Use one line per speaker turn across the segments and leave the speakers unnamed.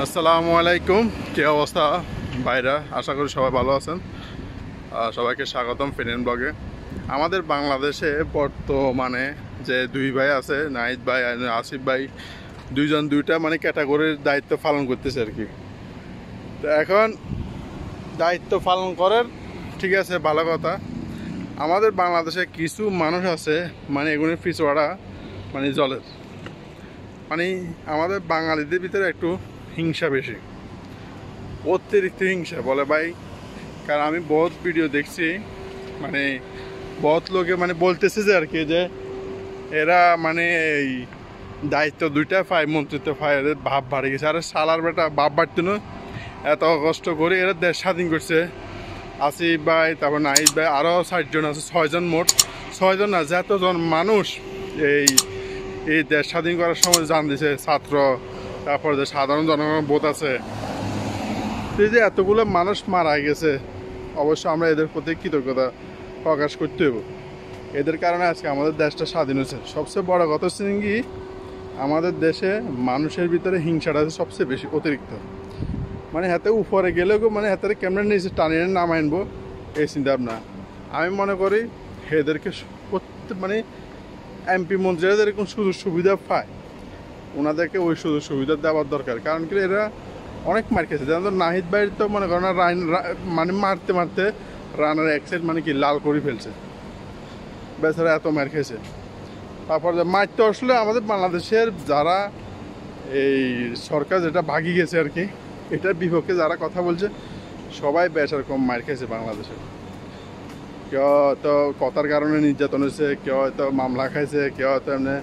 আসসালামু আলাইকুম, কি অবস্থা ভাইরা? আশা করি সবাই ভালো আছেন। সবাইকে স্বাগতম ফেরেন ব্লগে। আমাদের বাংলাদেশে বর্তমানে যে দুই ভাই আছে, নাহিদ ভাই আর আসিফ ভাই, দুইজন দুইটা মানে ক্যাটাগরির দায়িত্ব পালন করতেছে আর কি। তো এখন দায়িত্ব পালন করার ঠিক আছে, ভালো কথা। আমাদের বাংলাদেশে কিছু মানুষ আছে মানে এগুলোর পিছুয়াড়া মানে জলের, মানে আমাদের বাঙালিদের ভিতরে একটু হিংসা বেশি, অতিরিক্ত হিংসা বলে ভাই। কারণ আমি বহুত ভিডিও দেখছি, মানে বহুত লোকে মানে বলতেছে যে আর কি, যে এরা মানে এই দায়িত্ব দুইটা পায়, মন্ত্রিত্ব পায়, এদের ভাব বাড়ে গেছে। আর সালার বেটা ভাব বাড়তে না, এত কষ্ট করে এরা দেশ স্বাধীন করছে। আসিফ ভাই, তারপর নাহিদ ভাই, আরও 60 জন আছে, 6 জন মোট, 6 জন না, যতজন মানুষ এই এই দেশ স্বাধীন করার সময় জান দিছে, ছাত্র, তারপর যে সাধারণ জনগণ বোধ আছে, এই যে এতগুলো মানুষ মারা গেছে, অবশ্য আমরা এদের প্রতি কৃতজ্ঞতা প্রকাশ করতে হবে। এদের কারণে আজকে আমাদের দেশটা স্বাধীন হয়েছে। সবচেয়ে বড় কথা হচ্ছে কি, আমাদের দেশে মানুষের ভিতরে হিংসাটা আছে সবচেয়ে বেশি, অতিরিক্ত। মানে হাতে উপরে গেলেও মানে হাতের ক্যামেরা নিচে টানিয়ে নামাই আনবো, এই চিন্তা ভাবনা। আমি মনে করি এদেরকে মানে এমপি মন্ত্রীরা যেরকম সুযোগ সুবিধা পায়, ওনাদেরকে ওই সুযোগ সুবিধা দেওয়ার দরকার। কারণ কি, এরা অনেক মার খেয়েছে। যেমন নাহিদ ভাই তো মনে করেন মানে মারতে মারতে রানের এক সাইড মানে কি লাল করে ফেলছে, বেচারা এত মার খেয়েছে। তারপর মারতে আসলে আমাদের বাংলাদেশের যারা এই সরকার যেটা ভাগি গেছে আর কি, এটার বিপক্ষে যারা কথা বলছে সবাই বেচার কম মার খেয়েছে বাংলাদেশে। কেউ হয়তো কথার কারণে নির্যাতন হয়েছে, কেউ হয়তো মামলা খাইছে, কেউ হয়তো এমনি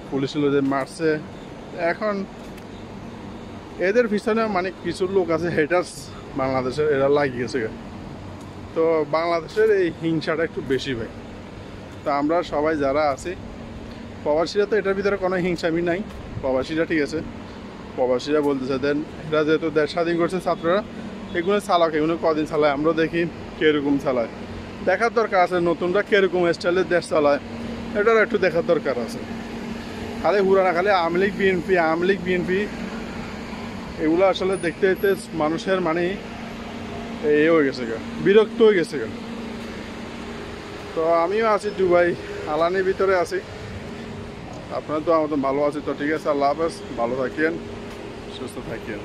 পুলিশ লোকদের মারছে। এখন এদের পিছনে মানে কিছু লোক আছে, হেটার্স বাংলাদেশের, এরা লাগিয়ে গেছে। তো বাংলাদেশের এই হিংসাটা একটু বেশি ভাই। তো আমরা সবাই যারা আছি, প্রবাসীরা তো এটার ভিতরে কোনো হিংসামি নাই। প্রবাসীরা ঠিক আছে, প্রবাসীরা বলতেছে দেন, এরা যেহেতু দেশ স্বাধীন করছে ছাত্ররা, এগুলো চালাক, এগুলো কদিন চালায় আমরা দেখি কীরকম চালায়। দেখার দরকার আছে নতুনরা কীরকম স্টাইলে দেশ চালায়, এটার একটু দেখার দরকার আছে। খালি হুরানা, খালি আওয়ামী লীগ বিএনপি এগুলো আসলে দেখতে দেখতে মানুষের মানে এ হয়ে গেছে গা, বিরক্ত হয়ে গেছে গা। তো আমিও আছি দুবাই আলানির ভিতরে আছি। আপনারা তো আমাদের ভালো আছে, তো ঠিক আছে, আল্লাহ হাফেজ, ভালো থাকেন, সুস্থ থাকেন।